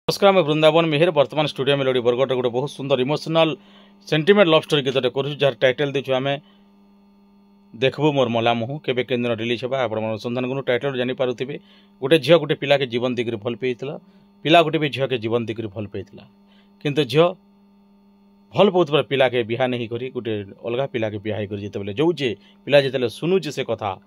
नमस्कार मैं वृंदावन मेहर बर्तमान स्टूडियो में लोडी बरगढ़ गोटे बहुत सुंदर इमोशनल सेंटिमेंट लव स्टोरी गीतटे कर जार टाइटल देछु आम देखबू मोर मला मुहु केबे केन्द्र रिलीज होगा आप अनुसंधान को टाइटल जानी पारुथिबे गोटे झील गोटे पिला के जीवन दिगरी भल पेइतला पिला गोटे भी झील के जीवन दिगरी भल पेइतला किंतु झील भल पाउतबा पिला के बिहा नहीं करी गोटे अलगा पिला के बिहा करी जेतेबेले जोजे पिला जेतेबेले सुनुचे से कथा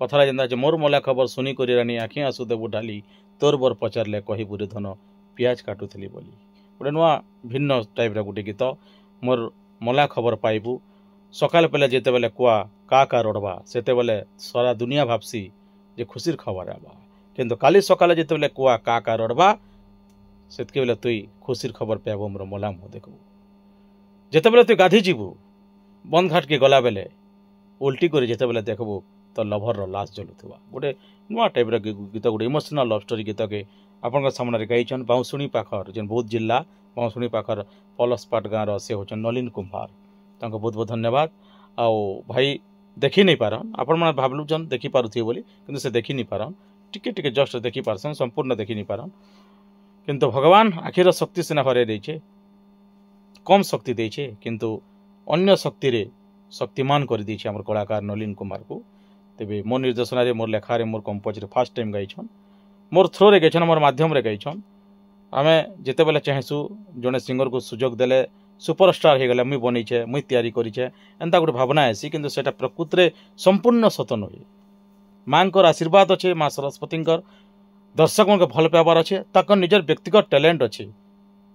कथरा जेंदा जे मोर मला खबर सुनी करी रानी आखि आसु देबू डाली तोर बर पचारले कही बुरे धन पियाज काटुली बोली गोटे नुआ भिन्न टाइप गोटे गीत मोर मला खबर पाइबू सकाल पहले जिते बेले कुआ का रड़बा से बेले सारा दुनिया भाबसी जे खुशीर खबर आबा किंतु काली सकाले जिते बेले कुआ का रड़बा से बेले तुई खुशीर खबर पाइबू मोर मला मुह देखबू जिते बेले तुई गाधी जीवू बंद घाट के गला बेले उल्टी कर जिते बेले देखबू तो लभर लाश जलुवा गोटे नुआ टाइप गीत गोटे इमोशनल लव स्टोरी गीत के आपण सामने गाइछन बाउंसुणी पाखर जेन बहुत जिला बाउंसुणी पाखर पलसपाट गाँव से होचन नलिन कुंभार तांको बहुत बहुत धन्यवाद। आओ भाई देखी नहीं पारन आपण मैंने भावलुचन देखी पारुथिबे बोली किंतु से देखी नहीं पारन टिके टिके जस्ट देखी पारसन संपूर्ण देखी नहीं पारन किंतु भगवान आखिर शक्ति सिना हरे देछे कम शक्ति देछे किंतु अन्य शक्ति रे शक्तिमान कर देछे हमर कलाकार नलिन कुमार को तेबे मोर निर्देशना रे मोर लेखा रे मोर कंपोज रे फर्स्ट टाइम गाइछन मोर थ्रो रे गाइछन मोर माध्यम रे गाइछन आमे जेते बेले चाहेसु जने सिंगर को सुजोग देले सुपरस्टार हे गले मुई बनीछे मुई तैयारी करिछे एंता गोटे भावना आसी किंतु सेटा प्रकृति रे संपूर्ण सत नहे मांकर आशीर्वाद अच्छे माँ सरस्वती दर्शक के भल पाइबार अच्छे ताकर निजर व्यक्तिगत टैलेंट अच्छे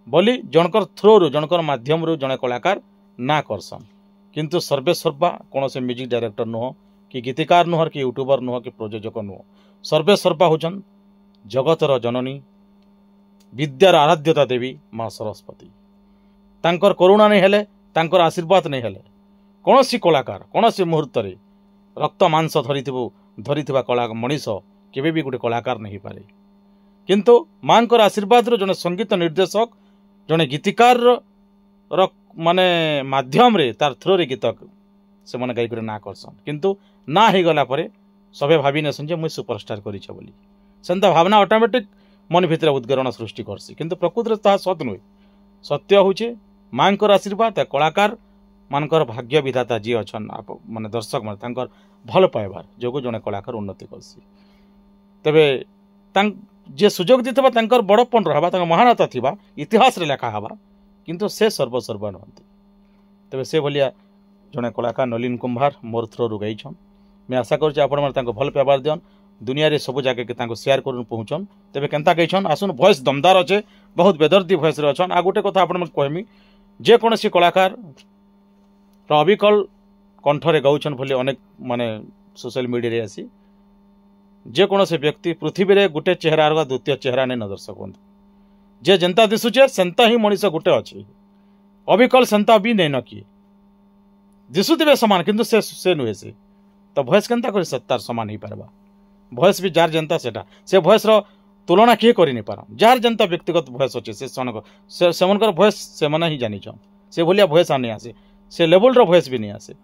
बोली जनकर थ्रो रु जनकर माध्यम रु जने कलाकार ना करसन किंतु सर्वे सर्वा कौन से म्यूजिक डायरेक्टर नुह कि गीतिकार नुह कि यूट्यूबर नुह कि प्रयोजक नुह सर्वे सर्वा होचन जगतर जननी विद्यार आराध्यता देवी माँ सरस्वती तांकर करुणा नहीं हेले तांकर आशीर्वाद नहीं हेले कौन सी कलाकार कौन सी मुहूर्त रे रक्त मांस धरिथिबा कला मनीष केबे भी गोटे कलाकार नहीं पारे किंतु मांकर आशीर्वाद रो जने संगीत निर्देशक जने गीतिकार माने माध्यम रे तार थ्रो रे गीत से मन गाई करे ना करसन किंतु ना हे गला परे सबे भाबी ने संजे मुई सुपरस्टार करिछ बोली सेंता भावना ऑटोमेटिक मन भितर उद्गरण सृष्टि करसी किंतु प्रकृति ता सत नुहे सत्य होचे मांकर आशीर्वाद कलाकार मानकर भाग्य विधाता जी अच्छन माने दर्शक माने तांकर भल पाइबार जोगो जने कलाकार उन्नति करसी तबे जे सुजोग दिथबा तांकर बड़पन रहबा तांकर महानता थिबा इतिहास रे लेखा हबा किंतु से सर्वसर्वा नहंती तबे से भलिया जने कलाकार नलिन कुंभार मोर थ्रो रु गाइछन मैं आशा करछि आपण माने तांको भल पाइबार दियन दुनिया रे सब जगह के तांको शेयर करून पहुँचन तेबे केनता गाइछन आसुन वॉइस दमदार अच्छे बहुत बेदर्दी वॉइस रे अछन आ गोटे कथा आपण कहमी जे कोनसी कलाकार अविकल कंठरे गाउछन भले अनेक माने सोशल मीडिया रे आसी जे कोनसी व्यक्ति पृथ्वी रे गोटे चेहरा द्वितीय चेहरा नहीं न दर्शक जे जनता दिसुचे सेंता ही मनीष गोटे अच्छे अविकल सेंता भी नहीं न किए दिशुवे समान किंतु से नुहे से तो भॉइस केनता कर सत्तार समान ही पारबा भॉइस भी जार जनता सेटा से भॉइस रो तुलना किए करि नहीं पारा जार जनता व्यक्तिगत भॉइस अच्छे से सेमनकर भॉइस से मना ही जानी छन से भलिया भॉइस आने आसे से लेवल रो भॉइस भी नहीं आसे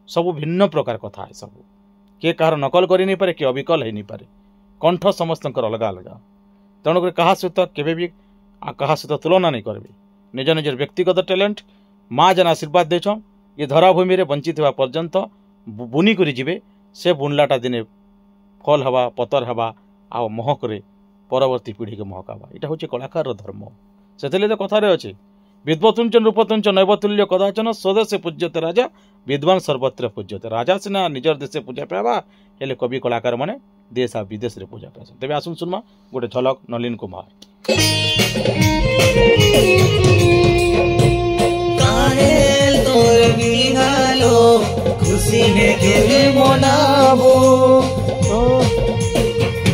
सब भिन्न प्रकार कथा है सब किए कहार नकल करि नहीं पारे कि अविकल है नहीं पारे कंठ समस्तंकर अलग अलग तेणुक कहा सहित केबे भी कहा सहित तुलना नहीं करबे निज निजर व्यक्तिगत टैलेंट माँ जन आशीर्वाद देछन ये धराभूमि रे बंचित होगा पर्यंत बुनी करी जिबे से बुनलाटा दिने फल हवा पतर हवा आ महक रे परवर्ती पीढ़ी के महकावा यहाँ हूँ कलाकार धर्म से तो कथार अच्छे विद्वतुंच नृपतुंच नैवतुल्य कदाचन स्वदेश पूज्यते राजा विद्वान सर्वत्र पूज्यते राजा सिना निजर देश पूजा पाइबा हेले कवि कलाकार माने देश आ विदेश रे पूजा पाइबा तेबे आसुन सुनमा गोटे झलक नलिन कुमार काहेल तोर बिहालो खुशी में केवे मनाबो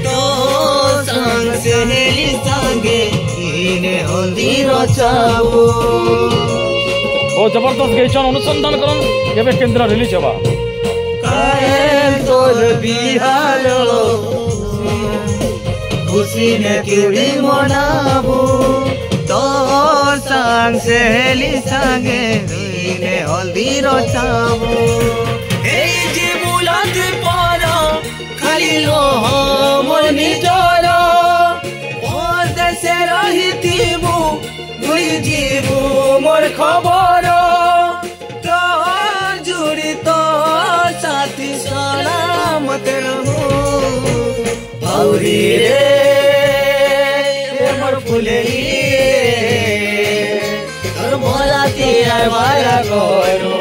तो संग सहेली संगे इने हल्दी रचाबो ओ जबरदस्त गैचन अनुसंधान करन केबे केंद्र रिलीज होबा काहेल तोर बिहालो खुशी में केवे मनाबो तो संग सहेली संगे इने हल्दी रचाबो ए जे बुलंद पारा खाली लो मोर निजरा ओ देश रहिती जीवू मोर खबर तो जुड़ी तो साथी सलामत रहो बाउरी रे मोर फुलेली और मोला तिया माया करो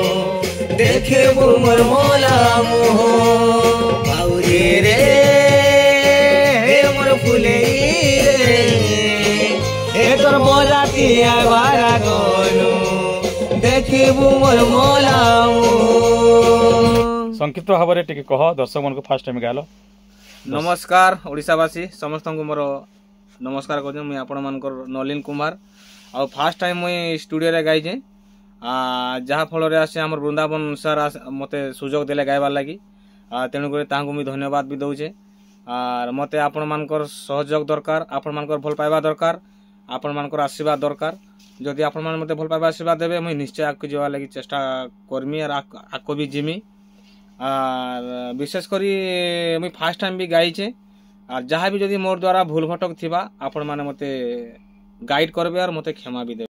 देखे मोर मोला मोह बाउरी रे मोर फुलेली तोर मोला तिया माया करो देखे मोर मोला संक्षिप्त भाव में टिके कह दर्शक मन को फास्ट टाइम गाल नमस्कार ओडिशावासी समस्त को मोर नमस्कार कर मुई आपण मानकर नलिन कुमार आ फास्ट टाइम मुई स्टूडियो रे गाइजे जहाँ फल आसे आम वृंदावन सर मते सुजोग देले गायबार लगी तेणुक मुई धन्यवाद भी दौचे आर मते आपण मानकर सहयोग दरकार आपण मानकर भल पाइबा दरकार आपण मानकर आशीर्वाद दरकार जदि आपण मान मते भल पाइबा आशीर्वाद देबे मुई निश्चय आगको जवा लगी चेष्टा करमी आर आगको भी जिमी आर विशेष करी मुई फास्ट टाइम भी गाइचे आर जहाँ भी जदि मोर द्वारा भूल भटक थिबा आपण माने मते गाइड करबे आर मते क्षमा भी देबे।